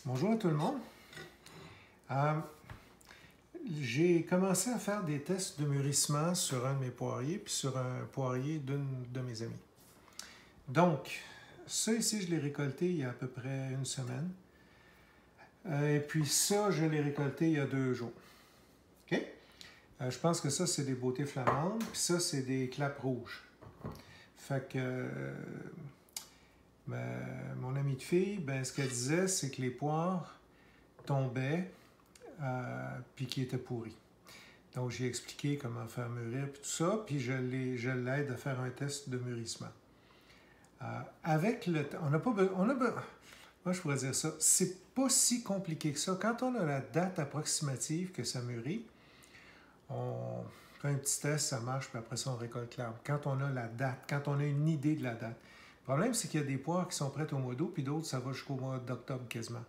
Bonjour à tout le monde. Euh, j'ai commencé à faire des tests de mûrissement sur un de mes poiriers, puis sur un poirier d'une de mes amies. Donc, ça ici, je l'ai récolté il y a à peu près une semaine. Et puis ça, je l'ai récolté il y a 2 jours. OK? Je pense que ça, c'est des beautés flamandes, puis ça, c'est des clapes rouges. Fait que mon amie de fille, ce qu'elle disait, c'est que les poires tombaient puis qui étaient pourris. Donc, j'ai expliqué comment faire mûrir puis tout ça, puis je l'aide à faire un test de mûrissement. Avec le temps, moi je pourrais dire ça, c'est pas si compliqué que ça. Quand on a la date approximative que ça mûrit, on fait un petit test, ça marche, puis après ça, on récolte l'arbre. Quand on a la date, quand on a une idée de la date. Le problème, c'est qu'il y a des poires qui sont prêtes au mois d'août, puis d'autres, ça va jusqu'au mois d'octobre quasiment.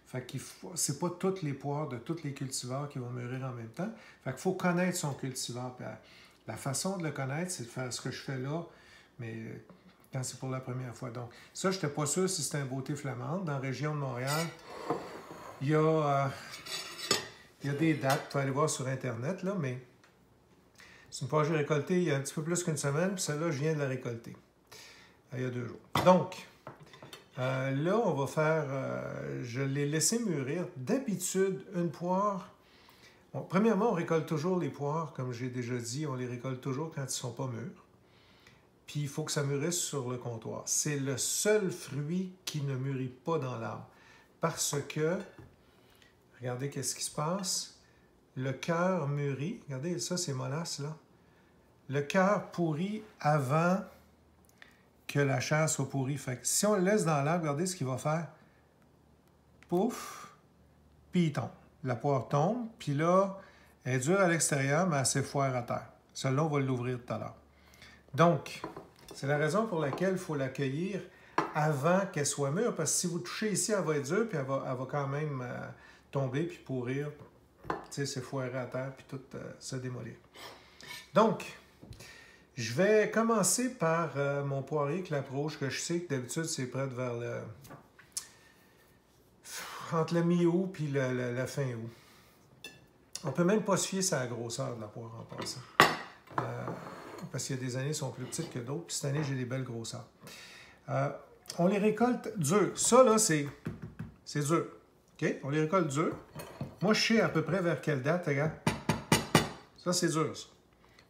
Fait qu'il faut, c'est pas toutes les poires de tous les cultivars qui vont mûrir en même temps. Fait qu'il faut connaître son cultivar. Puis la façon de le connaître, c'est de faire ce que je fais là, mais quand c'est pour la première fois. Donc, ça, je n'étais pas sûr si c'était un beauté flamande. Dans la région de Montréal, il y a des dates. Vous pouvez aller voir sur Internet, là, mais c'est une poire que j'ai récoltée il y a un petit peu plus qu'une semaine, puis celle-là, je viens de la récolter il y a 2 jours. Donc, là, on va faire... je l'ai laissé mûrir. D'habitude, une poire... Bon, premièrement, on récolte toujours les poires, comme j'ai déjà dit. On les récolte toujours quand ils ne sont pas mûrs. Puis, il faut que ça mûrisse sur le comptoir. C'est le seul fruit qui ne mûrit pas dans l'arbre. Parce que, regardez qu'est-ce qui se passe. Le cœur mûrit. Regardez, ça, c'est mollasse, là. Le cœur pourrit avant que la chair soit pourrie. Fait que si on le laisse dans l'arbre, regardez ce qu'il va faire. Pouf, puis il tombe. La poire tombe, puis là, elle est dure à l'extérieur, mais elle s'effoire à terre. Celle-là, on va l'ouvrir tout à l'heure. Donc, c'est la raison pour laquelle il faut l'accueillir avant qu'elle soit mûre, parce que si vous touchez ici, elle va être dure, puis elle va quand même tomber, puis pourrir, s'effoirer à terre, puis tout se démolir. Donc, je vais commencer par mon poirier clap rouge, que je sais que d'habitude, c'est près vers entre la mi-août et la fin août. On ne peut même pas se fier sur la grosseur de la poire en passant. Parce qu'il y a des années qui sont plus petites que d'autres, puis cette année, j'ai des belles grosseurs. On les récolte durs. Ça, là, c'est dur. OK? On les récolte durs. Moi, je sais à peu près vers quelle date, regarde. Ça, c'est dur, ça.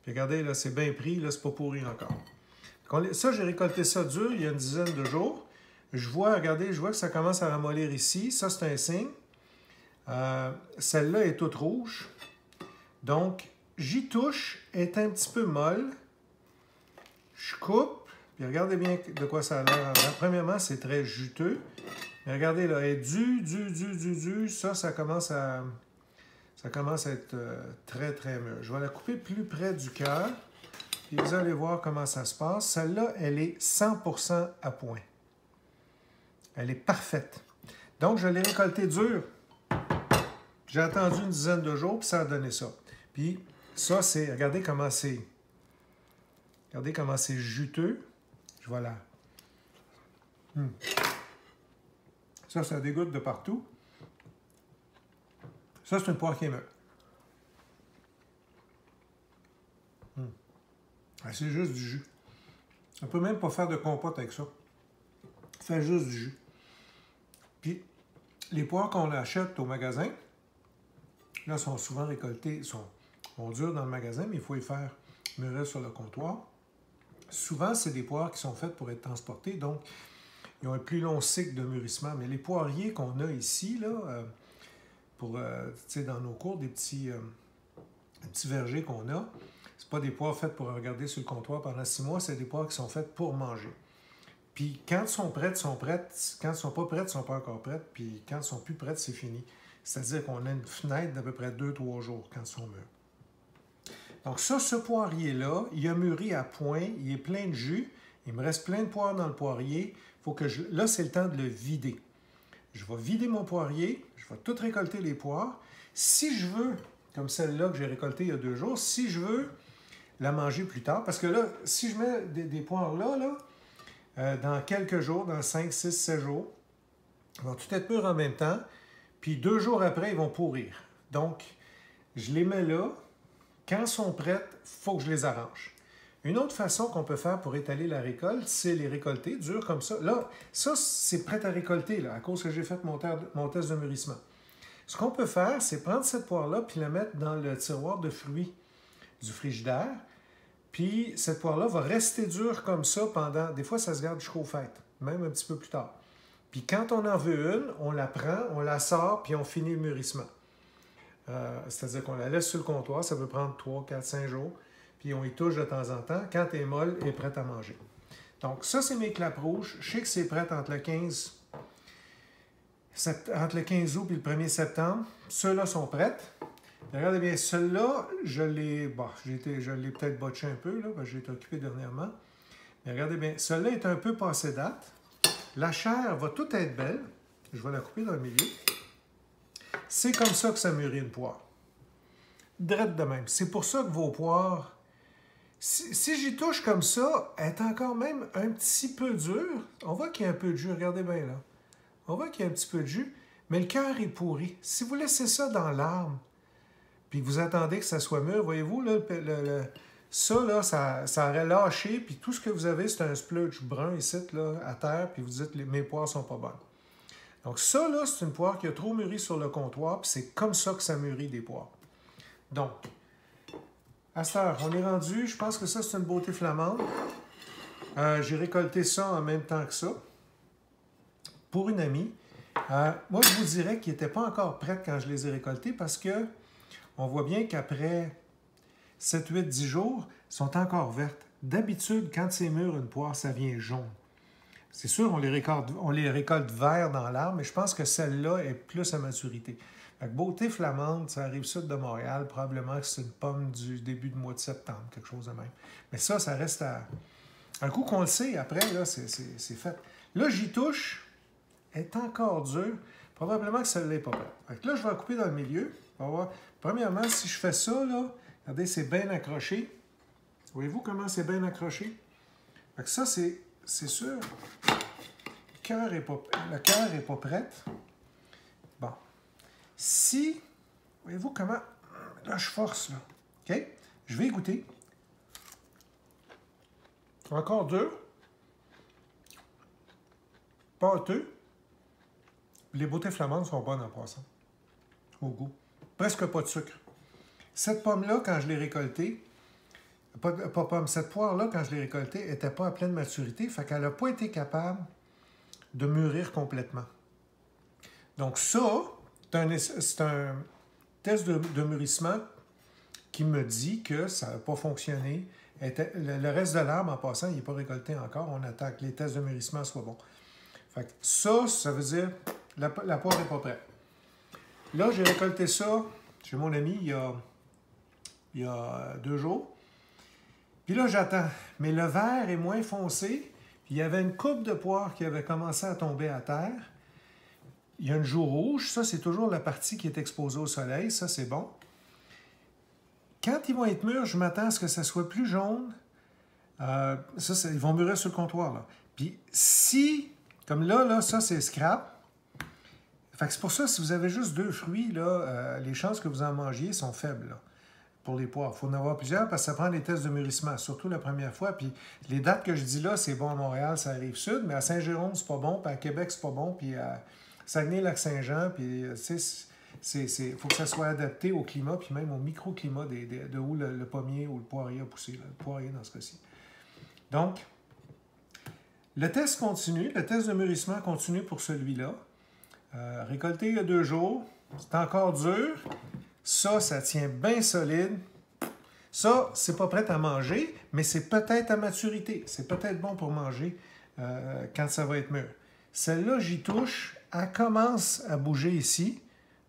Puis regardez, là, c'est bien pris, là, c'est pas pourri encore. Ça, j'ai récolté ça dur il y a une dizaine de jours. Regardez, je vois que ça commence à ramollir ici. Ça, c'est un signe. Celle-là est toute rouge. Donc, j'y touche, elle est un petit peu molle. Je coupe, puis regardez bien de quoi ça a l'air. Premièrement, c'est très juteux. Mais regardez, là, elle est dure. Ça commence à être très, très mûr. Je vais la couper plus près du cœur. Puis vous allez voir comment ça se passe. Celle-là, elle est 100% à point. Elle est parfaite. Donc, je l'ai récoltée dure. J'ai attendu une dizaine de jours, puis ça a donné ça. Puis ça, c'est... Regardez comment c'est juteux. Voilà. Ça dégoûte de partout. Ça, c'est une poire qui est mûre. C'est juste du jus. On ne peut même pas faire de compote avec ça. Fait juste du jus. Puis, les poires qu'on achète au magasin, là, sont souvent récoltées, sont dures dans le magasin, mais il faut les faire mûrir sur le comptoir. Souvent, c'est des poires qui sont faites pour être transportées, donc ils ont un plus long cycle de mûrissement. Mais les poiriers qu'on a ici, là, dans nos cours, des petits vergers qu'on a, c'est pas des poires faites pour regarder sur le comptoir pendant 6 mois, c'est des poires qui sont faites pour manger. Puis quand elles sont prêtes, sont prêtes. Quand elles ne sont pas prêtes, elles ne sont pas encore prêtes. Puis quand elles ne sont plus prêtes, c'est fini. C'est-à-dire qu'on a une fenêtre d'à peu près 2-3 jours quand elles sont mûres. Donc ça, ce poirier-là, il a mûri à point, il est plein de jus. Il me reste plein de poires dans le poirier. Là, c'est le temps de le vider. Je vais vider mon poirier, je vais tout récolter les poires. Si je veux, comme celle-là que j'ai récoltée il y a 2 jours, si je veux la manger plus tard, parce que là, si je mets des poires là, dans quelques jours, dans 5, 6, 7 jours, Ils vont tout être mûrs en même temps. Puis 2 jours après, ils vont pourrir. Donc, je les mets là. Quand ils sont prêts, il faut que je les arrange. Une autre façon qu'on peut faire pour étaler la récolte, c'est les récolter durs comme ça. Là, ça, c'est prêt à récolter, là, à cause que j'ai fait mon test de mûrissement. Ce qu'on peut faire, c'est prendre cette poire-là puis la mettre dans le tiroir de fruits du frigidaire. Puis cette poire-là va rester dure comme ça pendant... Des fois, ça se garde jusqu'aux fêtes, même un petit peu plus tard. Puis quand on en veut une, on la prend, on la sort, puis on finit le mûrissement. C'est-à-dire qu'on la laisse sur le comptoir, ça peut prendre 3, 4, 5 jours, puis on y touche de temps en temps. Quand elle est molle, elle est prête à manger. Donc ça, c'est mes clapes rouges. Je sais que c'est prêt entre le 15 août et le 1er septembre. Ceux-là sont prêtes. Regardez bien, ceux-là, je l'ai peut-être botché un peu, là, parce que j'ai été occupé dernièrement. Mais regardez bien, celle-là est un peu passé date. La chair va tout être belle. Je vais la couper dans le milieu. C'est comme ça que ça mûrit une poire. Drette de même. C'est pour ça que vos poires, si j'y touche comme ça, elle est encore même un petit peu dure. On voit qu'il y a un peu de jus. Regardez bien là. On voit qu'il y a un petit peu de jus, mais le cœur est pourri. Si vous laissez ça dans l'arbre, puis que vous attendez que ça soit mûr, voyez-vous, là, ça, là, ça aurait lâché, puis tout ce que vous avez, c'est un splurge brun ici, là, à terre, puis vous dites, mes poires sont pas bonnes. Donc ça, là, c'est une poire qui a trop mûri sur le comptoir, puis c'est comme ça que ça mûrit des poires. Donc, à cette heure, on est rendu, je pense que ça, c'est une beauté flamande. J'ai récolté ça en même temps que ça, pour une amie. Moi, je vous dirais qu'ils n'étaient pas encore prêts quand je les ai récoltés, parce que on voit bien qu'après 7, 8, 10 jours, sont encore vertes. D'habitude, quand c'est mûr, une poire, ça vient jaune. C'est sûr, on les récolte verts dans l'arbre, mais je pense que celle-là est plus à maturité. Fait que beauté flamande, ça arrive sud de Montréal, probablement que c'est une pomme du début du mois de septembre, quelque chose de même. Mais ça reste à... Un coup qu'on le sait, après, là, c'est fait. Là, j'y touche, elle est encore dure. Probablement que celle-là n'est pas prête. Fait que là, je vais la couper dans le milieu. On va voir. Premièrement, si je fais ça, là, regardez, c'est bien accroché. Voyez-vous comment c'est bien accroché? Fait que ça, c'est sûr. Le cœur n'est pas prêt. Bon. Si, voyez-vous comment... Là, je force, là. OK? Je vais y goûter. Encore dur. Pâteux. Les beautés flamandes sont bonnes en passant. Au goût. Presque pas de sucre. Cette pomme-là, quand je l'ai récoltée, cette poire-là, quand je l'ai récoltée, n'était pas à pleine maturité, fait qu'elle n'a pas été capable de mûrir complètement. Donc ça, c'est un test de mûrissement qui me dit que ça n'a pas fonctionné. Le reste de l'arbre, en passant, il n'est pas récolté encore. On attend que les tests de mûrissement soient bons. Fait que ça veut dire la poire n'est pas prête. Là, j'ai récolté ça chez mon ami il y a 2 jours. Puis là, j'attends. Mais le vert est moins foncé. Puis il y avait une coupe de poires qui avait commencé à tomber à terre. Il y a une joue rouge. Ça, c'est toujours la partie qui est exposée au soleil. Ça, c'est bon. Quand ils vont être mûrs, je m'attends à ce que ça soit plus jaune. Ils vont mûrir sur le comptoir, là. Puis si, comme là, ça, c'est scrap. Fait que c'est pour ça, si vous avez juste 2 fruits, là, les chances que vous en mangiez sont faibles, là, pour les poires. Il faut en avoir plusieurs parce que ça prend des tests de mûrissement, surtout la première fois. Puis les dates que je dis là, c'est bon à Montréal, ça arrive sud, mais à Saint-Jérôme, c'est pas bon, puis à Québec, c'est pas bon, puis à Saguenay-Lac-Saint-Jean, puis tu sais, il faut que ça soit adapté au climat, puis même au microclimat de où le pommier ou le poirier a poussé, là, le poirier dans ce cas-ci. Donc, le test continue, le test de mûrissement continue pour celui-là. Récolté il y a 2 jours, c'est encore dur. Ça tient bien solide. Ça, c'est pas prêt à manger, mais c'est peut-être à maturité. C'est peut-être bon pour manger quand ça va être mûr. Celle-là, j'y touche. Elle commence à bouger ici.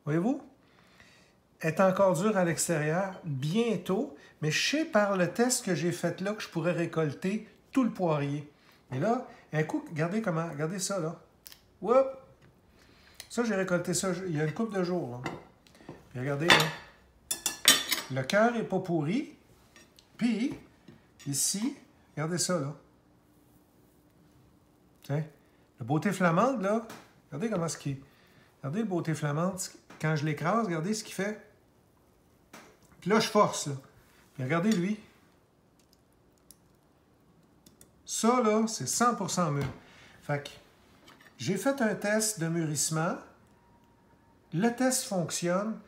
Voyez-vous? Elle est encore dure à l'extérieur. Bientôt. Mais je sais par le test que j'ai fait là que je pourrais récolter tout le poirier. Et là, un coup, regardez ça là. Whoop! Ça, j'ai récolté ça il y a une couple de jours. Là. Puis regardez, là. Le cœur n'est pas pourri. Puis, ici, regardez ça, là. Tiens, la beauté flamande, là, Regardez comment ce qui est. Regardez le beauté flamande. Quand je l'écrase, regardez ce qu'il fait. Puis là, je force. Là. Puis regardez lui. Ça, là, c'est 100% mûr. Fait que j'ai fait un test de mûrissement. Le test fonctionne.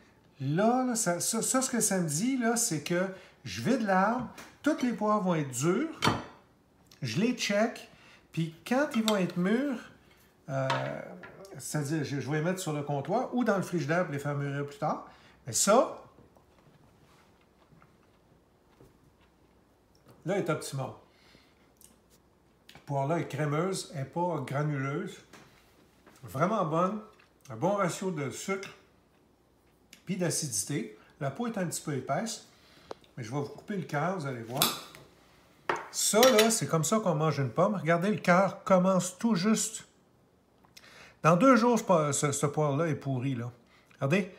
Là, ce que ça me dit, là, c'est que je vide l'arbre. Toutes les poires vont être dures. Je les check. Puis quand ils vont être mûrs, c'est-à-dire, je vais les mettre sur le comptoir ou dans le frigidaire pour les faire mûrir plus tard. Mais ça, là, est optimal. La poire-là est crémeuse, elle n'est pas granuleuse. Vraiment bonne. Un bon ratio de sucre puis d'acidité. La peau est un petit peu épaisse, mais je vais vous couper le cœur, vous allez voir. Ça, là, c'est comme ça qu'on mange une pomme. Regardez, le cœur commence tout juste. Dans 2 jours, ce poire-là est pourri, là. Regardez,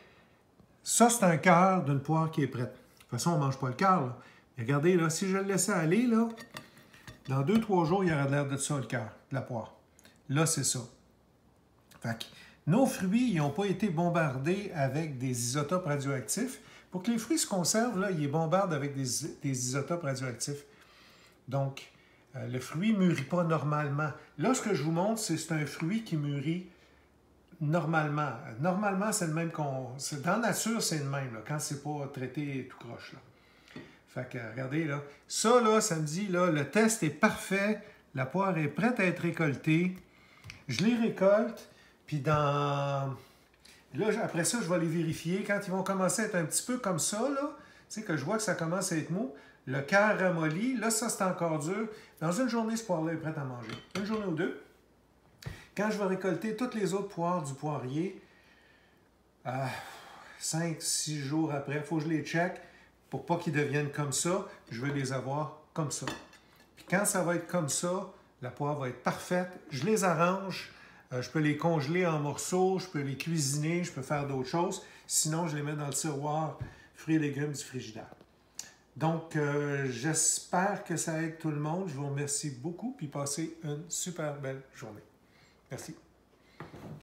ça, c'est un cœur d'une poire qui est prête. De toute façon, on ne mange pas le cœur, là. Mais regardez, là, si je le laissais aller, là, dans 2-3 jours, il y aurait l'air de ça, le cœur de la poire. Là, c'est ça. Fait que nos fruits, ils n'ont pas été bombardés avec des isotopes radioactifs. Pour que les fruits se conservent, là, ils les bombardent avec des isotopes radioactifs. Donc, le fruit ne mûrit pas normalement. Là, ce que je vous montre, c'est un fruit qui mûrit normalement. Normalement, c'est le même qu'on... Dans la nature, c'est le même, là, quand c'est pas traité tout croche. Là. Fait que, regardez, là. Ça, là, ça me dit, là, le test est parfait. La poire est prête à être récoltée. Je les récolte, puis dans... Là, après ça, je vais les vérifier. Quand ils vont commencer à être un petit peu comme ça, là, tu sais, que je vois que ça commence à être mou, le cœur ramolli, là, ça, c'est encore dur. Dans une journée, ce poire-là est prêt à manger. Une journée ou deux. Quand je vais récolter toutes les autres poires du poirier, 5-6 jours après, il faut que je les check pour pas qu'ils deviennent comme ça. Je veux les avoir comme ça. Puis quand ça va être comme ça, la poire va être parfaite. Je les arrange. Je peux les congeler en morceaux, je peux les cuisiner, je peux faire d'autres choses. Sinon, je les mets dans le tiroir fruits et légumes du frigidaire. Donc, j'espère que ça aide tout le monde. Je vous remercie beaucoup, puis passez une super belle journée. Merci.